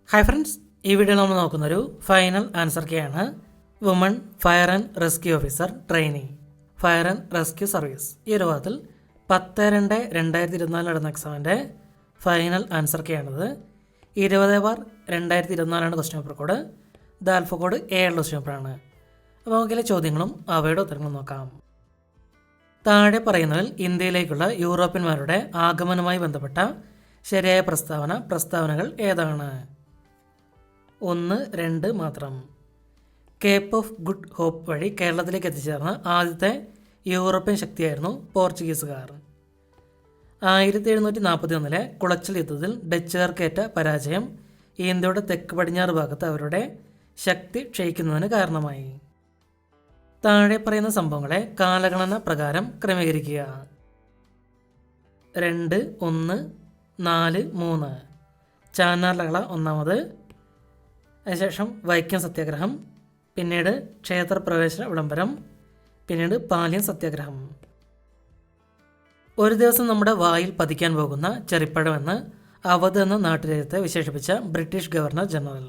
Hi friends, ഈ video നമ്മൾ നോക്കുന്നൊരു ഫൈനൽ ആൻസർ കീയാണ്. Woman fire and rescue officer trainee, fire and rescue service. ഈ ഒരു ഭാഗത്തിൽ 10/2/2024 നടന്ന എക്സാമിൻ്റെ ഫൈനൽ ആൻസർ കീയാണിത്. 20/2024 question paper code. The alpha code A ഉള്ള ക്വസ്റ്റ്യൻ പേപ്പറാണ്. അപ്പോൾ നമുക്കിലെ ചോദ്യങ്ങളും അവയുടെ ഉത്തരങ്ങളും നോക്കാം. താഴെ പറയുന്നതിൽ ഇന്ത്യയിലേക്കുള്ള യൂറോപ്യന്മാരുടെ ആഗമനവുമായി ബന്ധപ്പെട്ട ശരിയായ പ്രസ്താവനകൾ ഏതാണ്? 1, 2 മാത്രം. കേപ്പ് ഓഫ് ഗുഡ് ഹോപ്പ് വഴി കേരളത്തിലേക്ക് എത്തിച്ചേർന്ന ആദ്യത്തെ യൂറോപ്യൻ ശക്തിയായിരുന്നു പോർച്ചുഗീസുകാർ. 1741 കുളച്ചൽ യുദ്ധത്തിൽ ഡച്ചുകാർക്കേറ്റ പരാജയം ഇന്ത്യയുടെ തെക്ക് പടിഞ്ഞാറ് ഭാഗത്ത് അവരുടെ ശക്തി ക്ഷയിക്കുന്നതിന് കാരണമായി. താഴെ പറയുന്ന സംഭവങ്ങളെ കാലഗണന പ്രകാരം ക്രമീകരിക്കുക. 2, 1, 4, 3. ചാന്നാർ ലഹള ഒന്നാമത്, അതിനുശേഷം വൈക്കം സത്യാഗ്രഹം, പിന്നീട് ക്ഷേത്രപ്രവേശന വിളംബരം, പിന്നീട് പാലിയം സത്യാഗ്രഹം. ഒരു ദിവസം നമ്മുടെ വായിൽ പതിക്കാൻ പോകുന്ന ചെറിപ്പഴമെന്ന് അവധ് എന്ന നാട്ടുരാജ്യത്തെ വിശേഷിപ്പിച്ച ബ്രിട്ടീഷ് ഗവർണർ ജനറൽ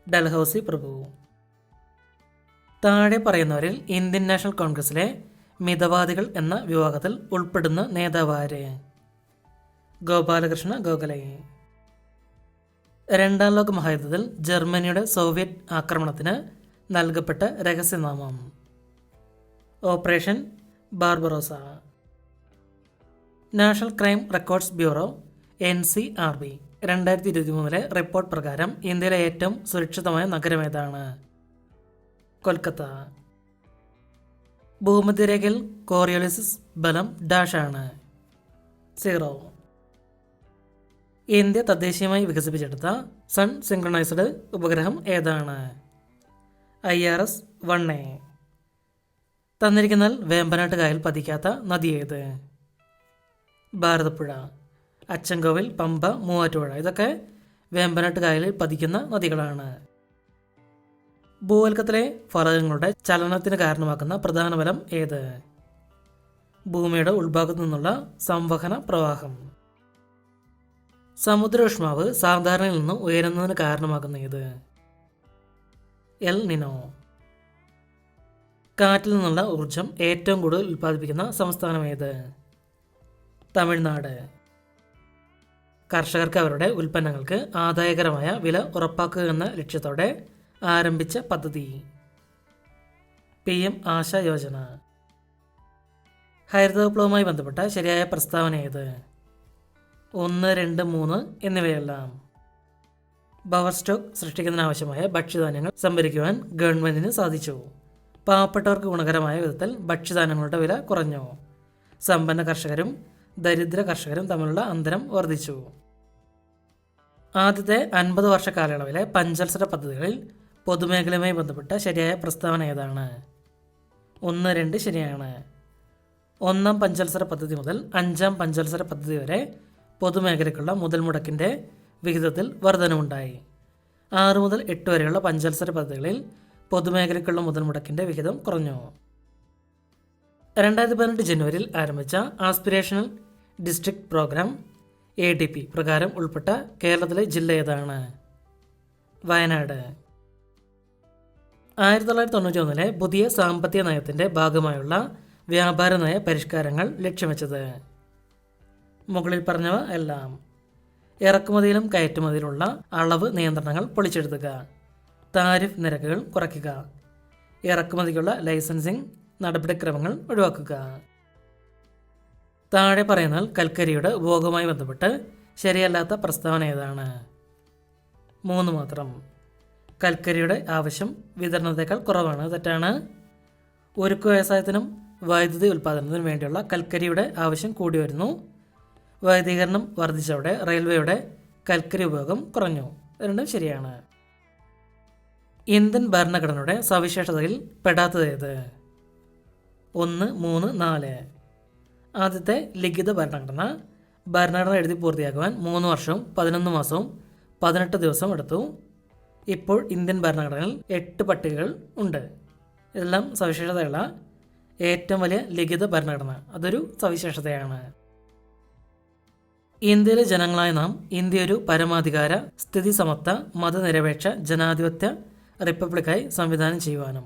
ഡൽഹൌസി പ്രഭു. താഴെ പറയുന്നവരിൽ ഇന്ത്യൻ നാഷണൽ കോൺഗ്രസിലെ മിതവാദികൾ എന്ന വിഭാഗത്തിൽ ഉൾപ്പെടുന്ന നേതാവാര്? ഗോപാലകൃഷ്ണ ഗോഖലെ. രണ്ടാം ലോക മഹായുദ്ധത്തിൽ ജർമ്മനിയുടെ സോവിയറ്റ് ആക്രമണത്തിന് നൽകപ്പെട്ട രഹസ്യനാമം? Operation Barbarossa. National crime records bureau NCRB 2023 report പ്രകാരം ഇന്ത്യയിലെ ഏറ്റവും സുരക്ഷിതമായ നഗരം ഏതാണ്? കൊൽക്കത്ത. ഭൂമധ്യരേഖയിൽ കോറിയോലിസിസ് ബലം ഡാഷാണ്? 0. ഇന്ത്യ തദ്ദേശീയമായി വികസിപ്പിച്ചെടുത്ത സൺ സിങ്ക്രണൈസ്ഡ് ഉപഗ്രഹം ഏതാണ്? IRS-1A. തന്നിരിക്കുന്നതിൽ വേമ്പനാട്ട് കായൽ പതിക്കാത്ത നദി ഏത്? ഭാരതപ്പുഴ. അച്ചൻകോവിൽ, പമ്പ, മൂവാറ്റുപുഴ ഇതൊക്കെ വേമ്പനാട്ട് കായലിൽ പതിക്കുന്ന നദികളാണ്. ഭൂവൽക്കത്തിലെ ഫലകങ്ങളുടെ ചലനത്തിന് കാരണമാക്കുന്ന പ്രധാന ബലം ഏത്? ഭൂമിയുടെ ഉൾഭാഗത്തു നിന്നുള്ള സംവഹന പ്രവാഹം. സമുദ്രോഷ്മാവ് സാധാരണയിൽ നിന്ന് ഉയരുന്നതിന് കാരണമാകുന്ന ഏത്? El Nino. കാറ്റിൽ നിന്നുള്ള ഊർജം ഏറ്റവും കൂടുതൽ ഉൽപ്പാദിപ്പിക്കുന്ന സംസ്ഥാനം ഏത്? തമിഴ്നാട്. കർഷകർക്ക് അവരുടെ ഉൽപ്പന്നങ്ങൾക്ക് ആദായകരമായ വില ഉറപ്പാക്കുക എന്ന ലക്ഷ്യത്തോടെ ആരംഭിച്ച പദ്ധതി? PM ആശ യോജന. ഹരിത വിപ്ലവവുമായി ബന്ധപ്പെട്ട ശരിയായ പ്രസ്താവന ഏത്? 1, 2, 3 എന്നിവയെല്ലാം. ബവർ സ്റ്റോക്ക് സൃഷ്ടിക്കുന്നതിനാവശ്യമായ ഭക്ഷ്യധാന്യങ്ങൾ സംഭരിക്കുവാൻ ഗവൺമെന്റിന് സാധിച്ചു. പാവപ്പെട്ടവർക്ക് ഗുണകരമായ വിധത്തിൽ ഭക്ഷ്യധാന്യങ്ങളുടെ വില കുറഞ്ഞു. സമ്പന്ന കർഷകരും ദരിദ്ര കർഷകരും തമ്മിലുള്ള അന്തരം വർദ്ധിച്ചു. ആദ്യത്തെ 50 വർഷ കാലയളവിലെ പഞ്ചവത്സര പദ്ധതികളിൽ പൊതുമേഖലയുമായി ബന്ധപ്പെട്ട ശരിയായ പ്രസ്താവന ഏതാണ്? 1, 2 ശരിയാണ്. 1-ാം പഞ്ചവത്സര പദ്ധതി മുതൽ 5-ാം പഞ്ചവത്സര പദ്ധതി വരെ പൊതുമേഖലയ്ക്കുള്ള മുതൽ മുടക്കിൻ്റെ വിഹിതത്തിൽ വർധനവുണ്ടായി. 6 മുതൽ 8 വരെയുള്ള പഞ്ചവത്സര പദ്ധതികളിൽ പൊതുമേഖലയ്ക്കുള്ള മുതൽ മുടക്കിൻ്റെ വിഹിതം കുറഞ്ഞു. 2018 ജനുവരിയിൽ ആരംഭിച്ച ആസ്പിരേഷണൽ ഡിസ്ട്രിക്ട് പ്രോഗ്രാം ADP പ്രകാരം ഉൾപ്പെട്ട കേരളത്തിലെ ജില്ല ഏതാണ്? വയനാട്. 1991 പുതിയ സാമ്പത്തിക നയത്തിൻ്റെ ഭാഗമായുള്ള വ്യാപാര നയ പരിഷ്കാരങ്ങൾ ലക്ഷ്യം വെച്ചത്? മുകളിൽ പറഞ്ഞവ എല്ലാം. ഇറക്കുമതിയിലും കയറ്റുമതിയിലുള്ള അളവ് നിയന്ത്രണങ്ങൾ പൊളിച്ചെടുക്കുക, താരിഫ് നിരക്കുകൾ കുറയ്ക്കുക, ഇറക്കുമതിക്കുള്ള ലൈസൻസിംഗ് നടപടിക്രമങ്ങൾ ഒഴിവാക്കുക. താഴെ പറയുന്നതിൽ കൽക്കരിയുടെ ഉപഭോഗവുമായി ബന്ധപ്പെട്ട് ശരിയല്ലാത്ത പ്രസ്താവന ഏതാണ്? 3 മാത്രം. കൽക്കരിയുടെ ആവശ്യം വിതരണത്തേക്കാൾ കുറവാണ്. തെറ്റാണ്. ഉരുക്ക് വ്യവസായത്തിനും വൈദ്യുതി ഉൽപ്പാദനത്തിനും വേണ്ടിയുള്ള കൽക്കരിയുടെ ആവശ്യം കൂടി വരുന്നു. വൈദ്യുതീകരണം വർദ്ധിച്ചതോടെ റെയിൽവേയുടെ കൽക്കരി ഉപയോഗം കുറഞ്ഞു. രണ്ടും ശരിയാണ്. ഇന്ത്യൻ ഭരണഘടനയുടെ സവിശേഷതയിൽ പെടാത്തത് ഏത്? 1, 3, 4. ആദ്യത്തെ ലിഖിത ഭരണഘടന എഴുതി പൂർത്തിയാക്കുവാൻ 3 വർഷവും 11 മാസവും 18 ദിവസവും എടുത്തു. ഇപ്പോൾ ഇന്ത്യൻ ഭരണഘടനയിൽ 8 പട്ടികകൾ ഉണ്ട്. ഇതെല്ലാം സവിശേഷതയുള്ള ഏറ്റവും വലിയ ലിഖിത ഭരണഘടന, അതൊരു സവിശേഷതയാണ്. ഇന്ത്യയിലെ ജനങ്ങളായ നാം ഇന്ത്യ ഒരു പരമാധികാര സ്ഥിതി സമത്വ മതനിരപേക്ഷ ജനാധിപത്യ റിപ്പബ്ലിക്കായി സംവിധാനം ചെയ്യുവാനും.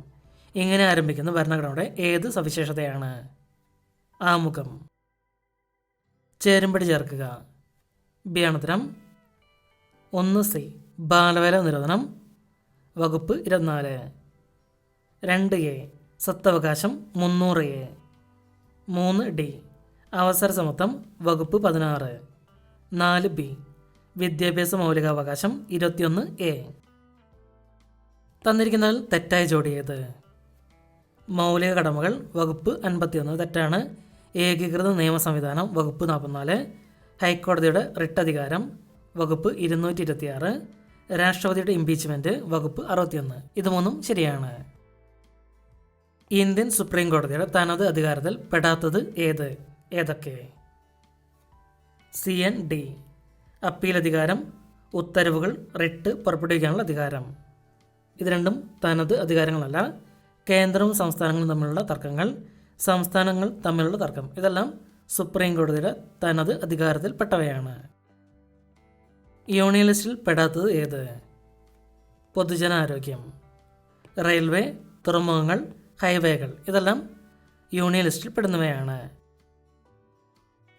ഇങ്ങനെ ആരംഭിക്കുന്ന ഭരണഘടനയുടെ ഏത് സവിശേഷതയാണ്? ആമുഖം. ചേരുംപടി ചേർക്കുക. ബി ആണുത്തരം. 1C ബാലവേല നിരോധനം വകുപ്പ് 24. 2A സ്വത്തവകാശം 300A. 3D അവസര സമത്വം വകുപ്പ് 16. 4B വിദ്യാഭ്യാസ മൗലികാവകാശം 21A. തന്നിരിക്കുന്നതിൽ തെറ്റായ ജോഡി ഏത്? മൗലിക കടമകൾ വകുപ്പ് 51 തെറ്റാണ്. ഏകീകൃത നിയമ സംവിധാനം വകുപ്പ് 44. ഹൈക്കോടതിയുടെ റിട്ട് അധികാരം വകുപ്പ് 226. രാഷ്ട്രപതിയുടെ ഇംപീച്ച്മെന്റ് വകുപ്പ് 61. ഇത് മൂന്നും ശരിയാണ്. ഇന്ത്യൻ സുപ്രീം കോടതിയുടെ തനത് അധികാരത്തിൽ പെടാത്തത് ഏതൊക്കെ? CND അപ്പീൽ അധികാരം, ഉത്തരവുകൾ, റിട്ട് പുറപ്പെടുവിക്കാനുള്ള അധികാരം. ഇത് രണ്ടും തനത് അധികാരങ്ങളല്ല. കേന്ദ്രവും സംസ്ഥാനങ്ങളും തമ്മിലുള്ള തർക്കങ്ങൾ, സംസ്ഥാനങ്ങൾ തമ്മിലുള്ള തർക്കം, ഇതെല്ലാം സുപ്രീം കോടതിയുടെ തനത് അധികാരത്തിൽപ്പെട്ടവയാണ്. യൂണിയൻ ലിസ്റ്റിൽ പെടാത്തത് ഏത്? പൊതുജനാരോഗ്യം, റെയിൽവേ, തുറമുഖങ്ങൾ, ഹൈവേകൾ, ഇതെല്ലാം യൂണിയൻ ലിസ്റ്റിൽ പെടുന്നവയാണ്.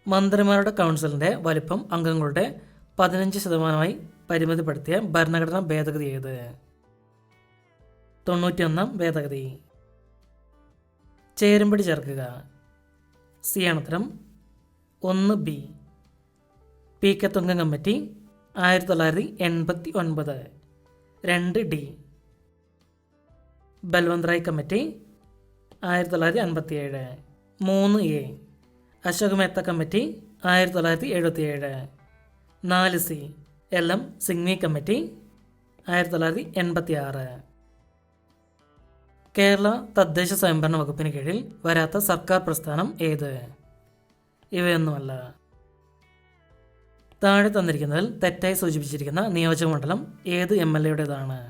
മന്ത്രിമാരുടെ കൗൺസിലിൻ്റെ വലിപ്പം അംഗങ്ങളുടെ 15% പരിമിതപ്പെടുത്തിയ ഭരണഘടനാ ഭേദഗതി ഏത്? 91 ഭേദഗതി. ചേരുംപടി ചേർക്കുക. സി ആണുത്തരം. 1B PK Thungon committee 1989. 2D Balwant Rai committee 1957. 3A Ashok Mehta committee 1977. 4C LM Singhvi committee 1986. Kerala തദ്ദേശ സ്വയംഭരണ വകുപ്പിന് കീഴിൽ വരാത്ത സർക്കാർ പ്രസ്ഥാനം ഏത്? ഇവയൊന്നുമല്ല. താഴെ തന്നിരിക്കുന്നതിൽ തെറ്റായി സൂചിപ്പിച്ചിരിക്കുന്ന നിയോജകമണ്ഡലം ഏത് MLA-യുടേതാണ്?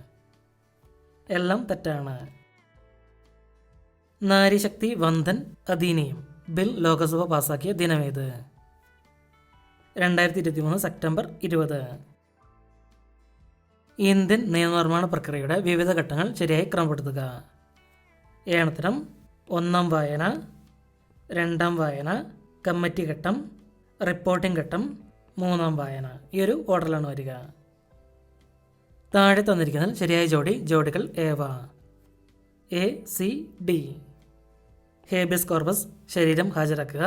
എല്ലാം തെറ്റാണ്. നാരീശക്തി വന്ദൻ അധീനിയം ബിൽ ലോക്സഭ പാസാക്കിയ ദിനമേത്? 2023 സെപ്റ്റംബർ 20. ഇന്ത്യൻ നിയമനിർമ്മാണ പ്രക്രിയയുടെ വിവിധ ഘട്ടങ്ങൾ ശരിയായി ക്രമപ്പെടുത്തുക. ഏണത്തരം. 1ാം വായന, 2ാം വായന, കമ്മിറ്റി ഘട്ടം, റിപ്പോർട്ടിംഗ് ഘട്ടം, 3ാം വായന. ഈ ഒരു ഓർഡറിലാണ് വരിക. താഴെ തന്നിരിക്കുന്നതിൽ ശരിയായ ജോഡികൾ ഏവ? ACD ഹേബിയസ് കോർപ്പസ് ശരീരം ഹാജരാക്കുക.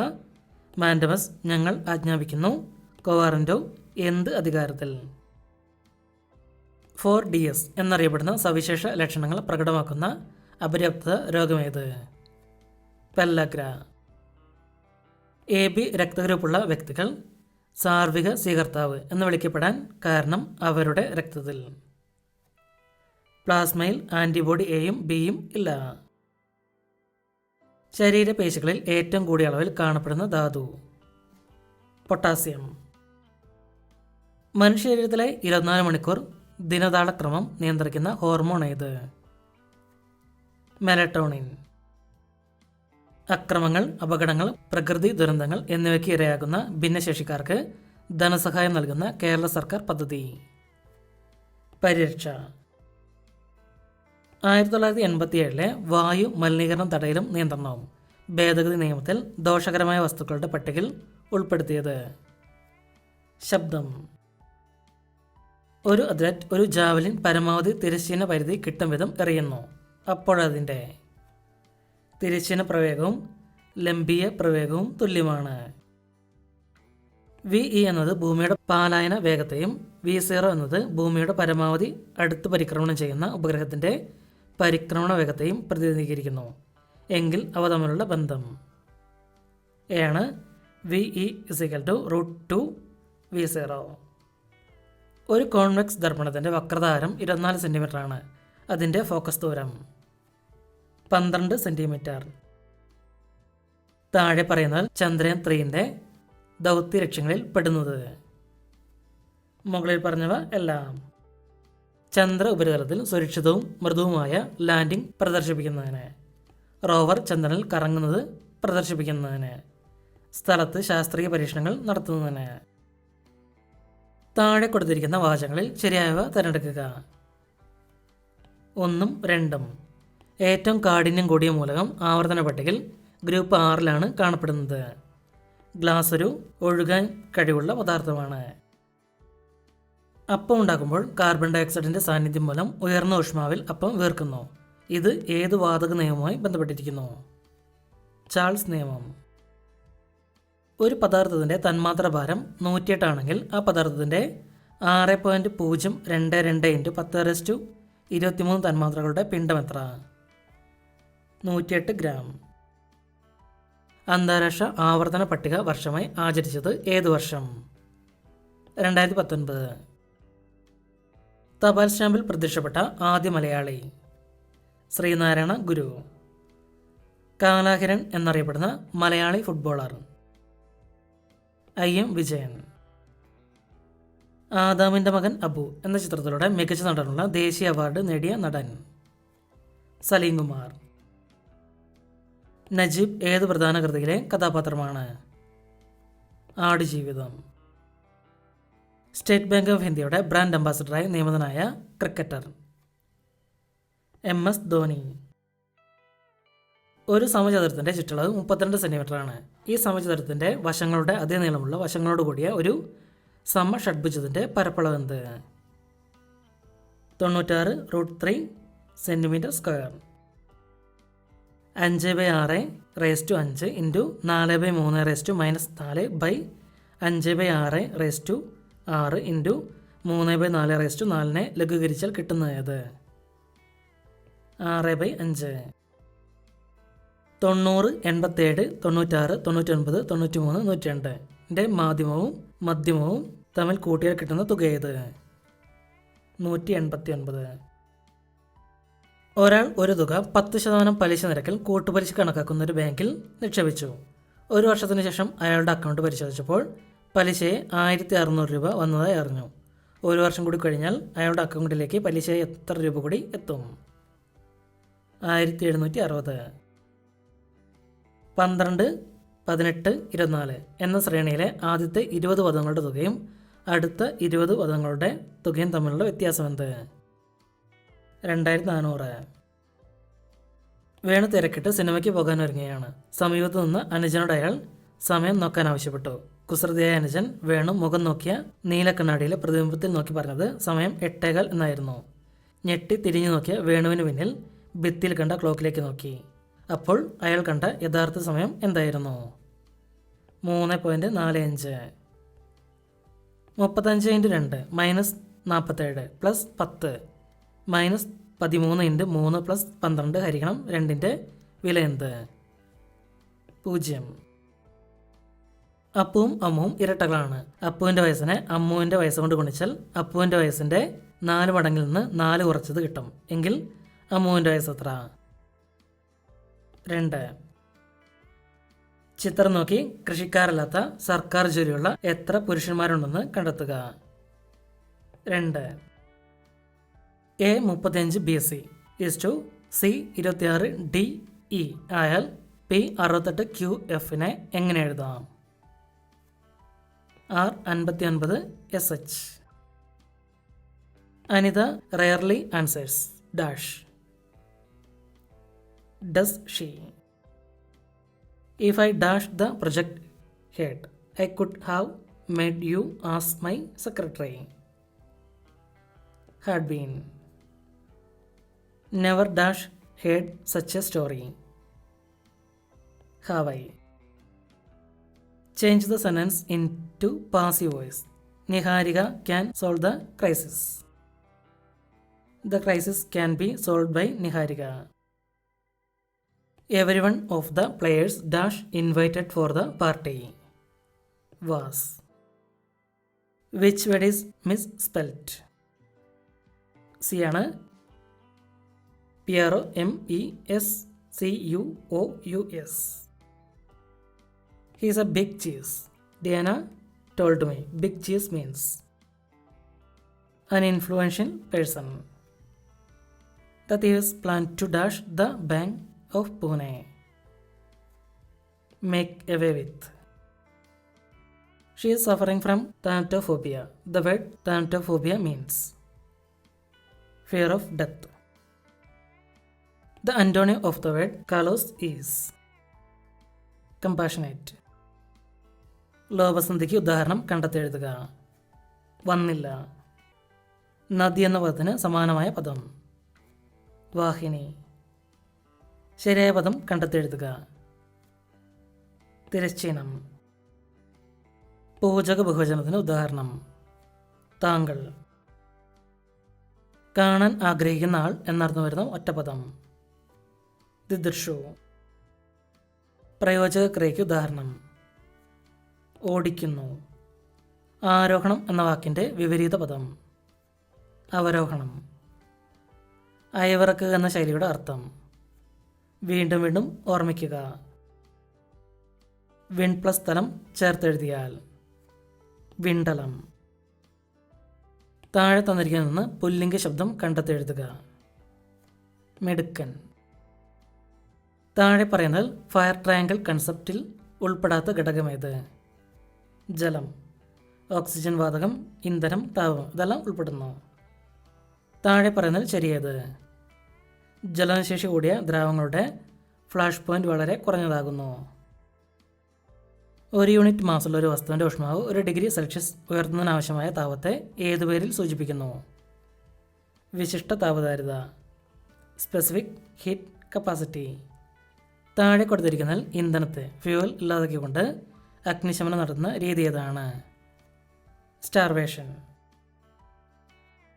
മാൻഡമസ് ഞങ്ങൾ ആജ്ഞാപിക്കുന്നു. കോവാറന്റോ എന്ത് അധികാരത്തിൽ? 4DS എന്നറിയപ്പെടുന്ന സവിശേഷ ലക്ഷണങ്ങൾ പ്രകടമാക്കുന്ന അപര്യാപ്തത രോഗമേത്? പെല്ലഗ്ര. AB രക്തഗ്രൂപ്പുള്ള വ്യക്തികൾ സാർവിക സ്വീകർത്താവ് എന്ന് വിളിക്കപ്പെടാൻ കാരണം അവരുടെ രക്തത്തിൽ പ്ലാസ്മയിൽ ആൻറ്റിബോഡി Aയും Bയും ഇല്ല. ശരീരപേശികളിൽ ഏറ്റവും കൂടിയ അളവിൽ കാണപ്പെടുന്ന ധാതു? പൊട്ടാസ്യം. മനുഷ്യ ശരീരത്തിലെ 24 മണിക്കൂർ ദിനതാളക്രമം നിയന്ത്രിക്കുന്ന ഹോർമോൺ ഏത്? മെലട്ടോണിൻ. അക്രമങ്ങൾ, അപകടങ്ങൾ, പ്രകൃതി ദുരന്തങ്ങൾ എന്നിവയ്ക്ക് ഇരയാകുന്ന ഭിന്നശേഷിക്കാർക്ക് ധനസഹായം നൽകുന്ന കേരള സർക്കാർ പദ്ധതി? പരിരക്ഷ. 1987 വായു മലിനീകരണം തടയലും നിയന്ത്രണവും ഭേദഗതി നിയമത്തിൽ ദോഷകരമായ വസ്തുക്കളുടെ പട്ടികയിൽ ഉൾപ്പെടുത്തിയത്? ശബ്ദം. ഒരു അത്ലറ്റ് ഒരു ജാവലിൻ പരമാവധി തിരശ്ചീന പരിധി കിട്ടും വിധം എറിയുന്നു. അപ്പോഴതിൻ്റെ തിരശ്ചീന പ്രവേഗവും ലംബീയ പ്രവേഗവും തുല്യമാണ്. VE എന്നത് ഭൂമിയുടെ പാലായന വേഗത്തെയും V0 എന്നത് ഭൂമിയുടെ പരമാവധി അടുത്ത് പരിക്രമണം ചെയ്യുന്ന ഉപഗ്രഹത്തിൻ്റെ പരിക്രമണ വേഗത്തെയും പ്രതിനിധീകരിക്കുന്നു. എങ്കിൽ അവ തമ്മിലുള്ള ബന്ധം ആണ് VE √2 V0. ഒരു കോൺവെക്സ് ദർപ്പണത്തിൻ്റെ വക്രതാരം 24 സെൻറ്റിമീറ്റർ ആണ്. അതിൻ്റെ ഫോക്കസ് ദൂരം 12 സെൻറ്റിമീറ്റർ. താഴെ പറയുന്നത് ചന്ദ്രയാൻ 3ൻ്റെ ദൗത്യ ലക്ഷ്യങ്ങളിൽ പെടുന്നത്? മുകളിൽ പറഞ്ഞവ എല്ലാം. ചന്ദ്ര ഉപരിതലത്തിൽ സുരക്ഷിതവും മൃദുവുമായ ലാൻഡിംഗ് പ്രദർശിപ്പിക്കുന്നതിന്, റോവർ ചന്ദ്രനിൽ കറങ്ങുന്നത് പ്രദർശിപ്പിക്കുന്നതിന്, സ്ഥലത്ത് ശാസ്ത്രീയ പരീക്ഷണങ്ങൾ നടത്തുന്നതിന്. താഴെ കൊടുത്തിരിക്കുന്ന വാചകങ്ങളിൽ ശരിയായവ തിരഞ്ഞെടുക്കുക. 1ഉം 2ഉം. ഏറ്റവും കാഠിന്യം കൂടിയ മൂലകം ആവർത്തന പട്ടികയിൽ ഗ്രൂപ്പ് 6ലാണ് കാണപ്പെടുന്നത്. ഗ്ലാസ് ഒരു ഒഴുകാൻ കഴിവുള്ള പദാർത്ഥമാണ്. അപ്പം ഉണ്ടാക്കുമ്പോൾ കാർബൺ ഡയോക്സൈഡിന്റെ സാന്നിധ്യം മൂലം ഉയർന്ന ഊഷ്മാവിൽ അപ്പം വീർക്കുന്നു. ഇത് ഏത് വാതക നിയമവുമായി ബന്ധപ്പെട്ടിരിക്കുന്നു? ചാൾസ് നിയമം. ഒരു പദാർത്ഥത്തിന്റെ തന്മാത്ര ഭാരം 108 ആണെങ്കിൽ ആ പദാർത്ഥത്തിന്റെ 6.022 × 10⁻23 തന്മാത്രകളുടെ പിണ്ഡം എത്ര? 108 ഗ്രാം. അന്താരാഷ്ട്ര ആവർത്തന പട്ടിക വർഷമായി ആചരിച്ചത് ഏതു വർഷം? 2019. തപാൽ സ്റ്റാമ്പിൽ പ്രത്യക്ഷപ്പെട്ട ആദ്യ മലയാളി? ശ്രീനാരായണ ഗുരു. കാലാഹിരൺ എന്നറിയപ്പെടുന്ന മലയാളി ഫുട്ബോളർ? IM വിജയൻ. ആദാമിൻ്റെ മകൻ അബു എന്ന ചിത്രത്തിലൂടെ മികച്ച നടനുള്ള ദേശീയ അവാർഡ് നേടിയ നടൻ? സലീം കുമാർ. നജീബ് ഏത് പ്രധാന കൃതിയിലെ കഥാപാത്രമാണ്? ആടുജീവിതം. സ്റ്റേറ്റ് ബാങ്ക് ഓഫ് ഇന്ത്യയുടെ ബ്രാൻഡ് അംബാസഡറായി നിയമിതനായ ക്രിക്കറ്റർ? MS ധോണി. ഒരു സമചതുരത്തിൻ്റെ ചുറ്റളവ് 32 സെൻറ്റിമീറ്ററാണ്. ഈ സമചതുരത്തിൻ്റെ വശങ്ങളുടെ അതേ നീളമുള്ള വശങ്ങളോട് കൂടിയ ഒരു സമഷഡ്ഭുജത്തിൻ്റെ പരപ്പളവ് എന്ത്? 96√3 centimetre square. 5/6 raise to 5 × 4/3 -4 5/6 raise to 6 × 3/4 4 ലഘൂകരിച്ചാൽ കിട്ടുന്നത് ഏത്? 6/5. 90, 87, 96, 99, 93, 102 മാധ്യമവും മധ്യമവും തമ്മിൽ കൂട്ടിയാൽ കിട്ടുന്ന തുക ഏത്? 189. ഒരാൾ ഒരു തുക 10% പലിശ നിരക്കിൽ കൂട്ടുപലിശ കണക്കാക്കുന്ന ഒരു ബാങ്കിൽ നിക്ഷേപിച്ചു. ഒരു വർഷത്തിന് ശേഷം അയാളുടെ അക്കൗണ്ട് പരിശോധിച്ചപ്പോൾ പലിശയെ 1600 രൂപ വന്നതായി അറിഞ്ഞു. ഒരു വർഷം കൂടി കഴിഞ്ഞാൽ അയാളുടെ അക്കൗണ്ടിലേക്ക് പലിശ എത്ര രൂപ കൂടി എത്തും? 1760. 12, 18, 24 എന്ന ശ്രേണിയിലെ ആദ്യത്തെ 20 പദങ്ങളുടെ തുകയും അടുത്ത 20 പദങ്ങളുടെ തുകയും തമ്മിലുള്ള വ്യത്യാസം എന്ത്? 2400. വേണു തിരക്കിട്ട് സിനിമയ്ക്ക് പോകാൻ ഒരുങ്ങുകയാണ്. സമീപത്ത് നിന്ന് അനുജനോട് അയാൾ സമയം നോക്കാൻ ആവശ്യപ്പെട്ടു. കുസൃതിയായ അനുജൻ വേണു മുഖം നോക്കിയ നീലക്കണ്ണാടിയിലെ പ്രതിബിംബത്തിൽ നോക്കി പറഞ്ഞത് സമയം 8:15 എന്നായിരുന്നു. ഞെട്ടി തിരിഞ്ഞു നോക്കിയ വേണുവിന് പിന്നിൽ ഭിത്തിയിൽ കണ്ട ക്ലോക്കിലേക്ക് നോക്കി. അപ്പോൾ അയാൾ കണ്ട യഥാർത്ഥ സമയം എന്തായിരുന്നു? 3.45. 35 × 2 -47 +10 -13 × 3 +12 ഹരിക്കണം 2ന്റെ വില എന്ത്? 0. അപ്പുവും അമ്മുവും ഇരട്ടകളാണ്. അപ്പുവിൻ്റെ വയസ്സിനെ അമ്മുവിൻ്റെ വയസ്സ് കൊണ്ട് ഗുണിച്ചാൽ അപ്പുവിൻ്റെ വയസ്സിൻ്റെ 4 മടങ്ങിൽ നിന്ന് 4 കുറച്ചത് കിട്ടും. എങ്കിൽ അമ്മുവിൻ്റെ വയസ്സ് എത്ര? 2. ചിത്രം നോക്കി കൃഷിക്കാരല്ലാത്ത സർക്കാർ ജോലിയുള്ള എത്ര പുരുഷന്മാരുണ്ടെന്ന് കണ്ടെത്തുക. 2. A 35 BC C 26 DE ആയാൽ P 68 QF എങ്ങനെ എഴുതാം? R 59 SH. Anitha rarely answers dash. Does she? If I dash the project head, I could have made you as my secretary. Had been. Never dash heard such a story. Have I? Change the sentence into passive voice. Niharika can solve the crisis. The crisis can be solved by Niharika. Everyone of the players dash invited for the party. Was. Which word is misspelled? C ആണ്. Piero MESCUOUS. He is a big cheese. Diana told me big cheese means an influential person. The thieves planned to dash the bank of Pune. Make away with. She is suffering from thanatophobia. The word thanatophobia means fear of death. The antonym of the word kalos is compassionate. ലോപസന്ധിക്ക് ഉദാഹരണം കണ്ടെത്തെഴുതുക. വന്നില്ല. നദി എന്ന പദത്തിന് സമാനമായ പദം വാഹിനി. ശരിയായ പദം കണ്ടെത്തെഴുതുക. തിരശ്ചീനം. പൂജക ബഹുവചനത്തിന് ഉദാഹരണം താങ്കൾ. കാണാൻ ആഗ്രഹിക്കുന്ന ആൾ എന്നർത്ഥം വരുന്ന ഒറ്റപ്പദം ദിദൃഷു. പ്രയോജക ക്രിയയ്ക്ക് ഉദാഹരണം ഓടിക്കുന്നു. ആരോഹണം എന്ന വാക്കിൻ്റെ വിപരീത പദം അവരോഹണം. അയവിറക്കുക എന്ന ശൈലിയുടെ അർത്ഥം വീണ്ടും വീണ്ടും ഓർമ്മിക്കുക. വിൺ പ്ലസ് സ്ഥലം ചേർത്തെഴുതിയാൽ വിണ്ടലം. താഴെ തന്നിരിക്കുന്ന നിന്ന് പുല്ലിംഗ ശബ്ദം കണ്ടെത്തെഴുതുക. മിടുക്കൻ. താഴെ പറയുന്നതിൽ ഫയർ ട്രയാങ്കിൾ കൺസെപ്റ്റിൽ ഉൾപ്പെടാത്ത ഘടകമേത്? ജലം, ഓക്സിജൻ വാതകം, ഇന്ധനം, താപം ഇതെല്ലാം ഉൾപ്പെടുന്നു. താഴെ പറയുന്നതിൽ ശരിയേത്? ജ്വലനശേഷി കൂടിയ ദ്രാവകങ്ങളുടെ ഫ്ലാഷ് പോയിന്റ് വളരെ കുറഞ്ഞതാകുന്നു. ഒരു യൂണിറ്റ് മാസമുള്ള ഒരു വസ്തുവിൻ്റെ ഊഷ്മാവ് 1 ഡിഗ്രി സെൽഷ്യസ് ഉയർത്തുന്നതിനാവശ്യമായ താപത്തെ ഏതു പേരിൽ സൂചിപ്പിക്കുന്നു? വിശിഷ്ട താപധാരിത, സ്പെസിഫിക് ഹീറ്റ് കപ്പാസിറ്റി. താഴെ കൊടുത്തിരിക്കുന്നതിൽ ഇന്ധനത്തെ ഫ്യൂവൽ ഇല്ലാതാക്കിക്കൊണ്ട് അഗ്നിശമനം നടത്തുന്ന രീതി ഏതാണ്? സ്റ്റാർവേഷൻ.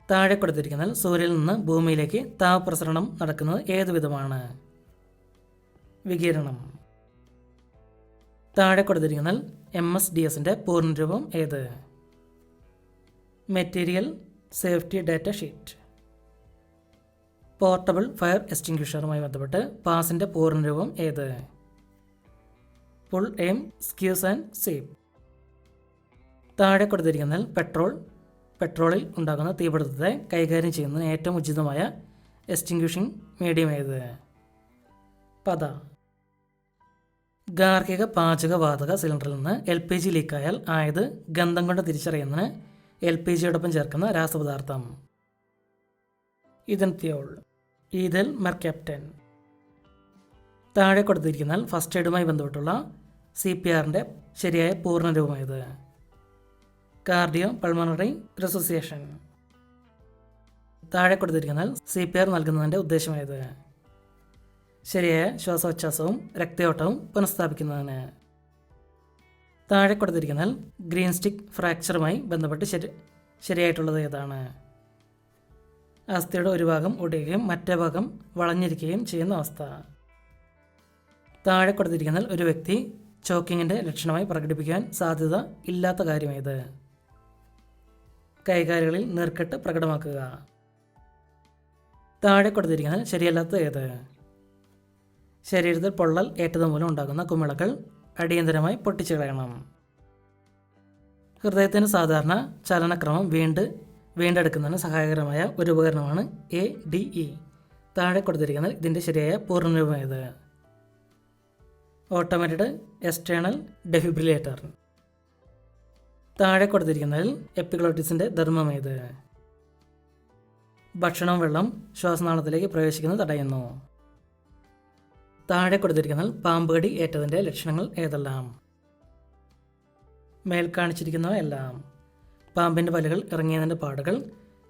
താഴെ കൊടുത്തിരിക്കുന്നതിൽ സൂര്യനിൽ നിന്ന് ഭൂമിയിലേക്ക് താപപ്രസരണം നടക്കുന്നത് ഏതു വിധമാണ്? വികിരണം. താഴെ കൊടുത്തിരിക്കുന്നതിൽ MSDSൻ്റെ പൂർണ്ണരൂപം ഏത്? Material safety data sheet. Portable fire എക്സ്റ്റിങ്ക്വിഷറുമായി ബന്ധപ്പെട്ട് പാസിൻ്റെ പൂർണ്ണരൂപം ഏത്? Pull aim squeeze and sweep. താഴെ കൊടുത്തിരിക്കുന്നതിൽ പെട്രോളിൽ ഉണ്ടാകുന്ന തീപിടുത്തത്തെ കൈകാര്യം ചെയ്യുന്നതിന് ഏറ്റവും ഉചിതമായ എക്സ്റ്റിങ്ക്വിഷിംഗ് മീഡിയം ഏത്? പത. ഗാർഹിക പാചകവാതക സിലിണ്ടറിൽ നിന്ന് LPG ലീക്കായാൽ ആയത് ഗന്ധം കൊണ്ട് തിരിച്ചറിയുന്നതിന് LPGയോടൊപ്പം ചേർക്കുന്ന രാസപദാർത്ഥം ഇഥൻത്യോൾ, ഈഥൽ മെർക്യാപ്റ്റൻ. താഴെ കൊടുത്തിരിക്കുന്ന ഫസ്റ്റ് എയ്ഡുമായി ബന്ധപ്പെട്ടുള്ള CPRൻ്റെ ശരിയായ പൂർണ്ണരൂപമേത്? Cardio pulmonary റിസസിയേഷൻ. താഴെ കൊടുത്തിരിക്കുന്ന CPR നൽകുന്നതിൻ്റെ ഉദ്ദേശമേത്? ശരിയായ ശ്വാസോച്ഛ്വാസവും രക്തയോട്ടവും പുനഃസ്ഥാപിക്കുന്നതിന്. താഴെ കൊടുത്തിരിക്കുന്ന ഗ്രീൻ സ്റ്റിക്ക് ഫ്രാക്ചറുമായി ബന്ധപ്പെട്ട് ശരിയായിട്ടുള്ളത് ഏതാണ്? അസ്ഥിയുടെ ഒരു ഭാഗം ഒടിയുകയും മറ്റേ ഭാഗം വളഞ്ഞിരിക്കുകയും ചെയ്യുന്ന അവസ്ഥ. താഴെ കൊടുത്തിരിക്കുന്ന ഒരു വ്യക്തി ചോക്കിങ്ങിൻ്റെ ലക്ഷണമായി പ്രകടിപ്പിക്കാൻ സാധ്യത ഇല്ലാത്ത കാര്യമേത്? കൈകാലുകളിൽ നീർക്കെട്ട് പ്രകടമാക്കുക. താഴെ കൊടുത്തിരിക്കുന്നത് ശരിയല്ലാത്ത ഏത്? ശരീരത്തിൽ പൊള്ളൽ ഏറ്റത് മൂലം ഉണ്ടാകുന്ന കുമിളകൾ അടിയന്തരമായി പൊട്ടിച്ചു കളയണം. ഹൃദയത്തിന് സാധാരണ ചലനക്രമം വീണ്ടെടുക്കുന്നതിന് സഹായകരമായ ഒരു ഉപകരണമാണ് ADE. താഴെ കൊടുത്തിരിക്കുന്നത് ഇതിൻ്റെ ശരിയായ പൂർണ്ണരൂപം ഏത്? Automated external defibrillator. താഴെ കൊടുത്തിരിക്കുന്നതിൽ എപ്പിഗ്ലോട്ടിസിൻ്റെ ധർമ്മം ഏത്? ഭക്ഷണവും വെള്ളം ശ്വാസനാളത്തിലേക്ക് പ്രവേശിക്കുന്നത് തടയുന്നു. താഴെ കൊടുത്തിരിക്കുന്നതിൽ പാമ്പുകടി ഏറ്റതിൻ്റെ ലക്ഷണങ്ങൾ ഏതെല്ലാം? മേൽ കാണിച്ചിരിക്കുന്നവയെല്ലാം. പാമ്പിൻ്റെ പല്ലുകൾ ഇറങ്ങിയതിൻ്റെ പാടുകൾ,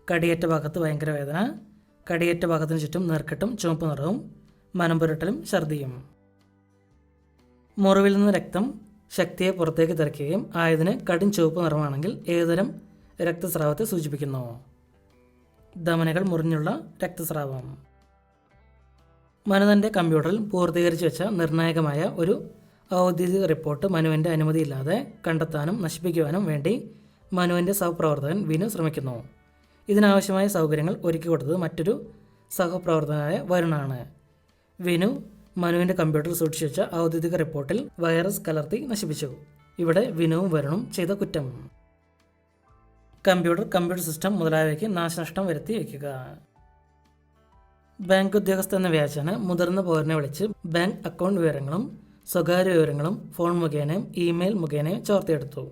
കടിയേറ്റ ഭാഗത്ത് ഭയങ്കര വേദന, കടിയേറ്റ ഭാഗത്തിന് ചുറ്റും നീർക്കെട്ടും ചുവപ്പ് നിറവും, മനം പുരട്ടലും ഛർദിയും. മുറിവിൽ നിന്ന് രക്തം ശക്തിയെ പുറത്തേക്ക് തെറിക്കുകയും ആയതിന് കടും ചുവപ്പ് നിറമാണെങ്കിൽ ഏതുതരം രക്തസ്രാവത്തെ സൂചിപ്പിക്കുന്നു? ധമനികൾ മുറിഞ്ഞുള്ള രക്തസ്രാവം. മനു തൻ്റെ കമ്പ്യൂട്ടറിൽ പൂർത്തീകരിച്ചു വെച്ച നിർണായകമായ ഒരു ഔദ്യോഗിക റിപ്പോർട്ട് മനുവിൻ്റെ അനുമതിയില്ലാതെ കണ്ടെത്താനും നശിപ്പിക്കുവാനും വേണ്ടി മനുവിൻ്റെ സഹപ്രവർത്തകൻ വിനു ശ്രമിക്കുന്നു. ഇതിനാവശ്യമായ സൗകര്യങ്ങൾ ഒരുക്കി കൊടുത്തത് മറ്റൊരു സഹപ്രവർത്തകനായ വരുണാണ്. വിനു മനുവിൻ്റെ കമ്പ്യൂട്ടർ സൂക്ഷിച്ചു വെച്ച ഔദ്യോഗിക റിപ്പോർട്ടിൽ വൈറസ് കലർത്തി നശിപ്പിച്ചു. ഇവിടെ വിനുവും വരുണും ചെയ്ത കുറ്റം കമ്പ്യൂട്ടർ സിസ്റ്റം മുതലായവയ്ക്ക് നാശനഷ്ടം വരുത്തി വയ്ക്കുക. ബാങ്ക് ഉദ്യോഗസ്ഥ എന്ന വ്യാജേന മുതിർന്ന പൗരനെ വിളിച്ച് ബാങ്ക് അക്കൗണ്ട് വിവരങ്ങളും സ്വകാര്യ വിവരങ്ങളും ഫോൺ മുഖേനയും ഇമെയിൽ മുഖേനയും ചോർത്തിയെടുത്തു.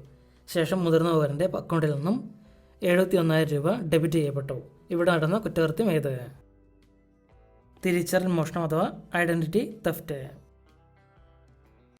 ശേഷം മുതിർന്ന പൗരൻ്റെ അക്കൗണ്ടിൽ നിന്നും 71,000 രൂപ ഡെബിറ്റ് ചെയ്യപ്പെട്ടു. ഇവിടെ നടന്ന കുറ്റകൃത്യം ഏത്? തിരിച്ചറിയൽ മോഷണം അഥവാ ഐഡൻറ്റിറ്റി തെഫ്റ്റ്.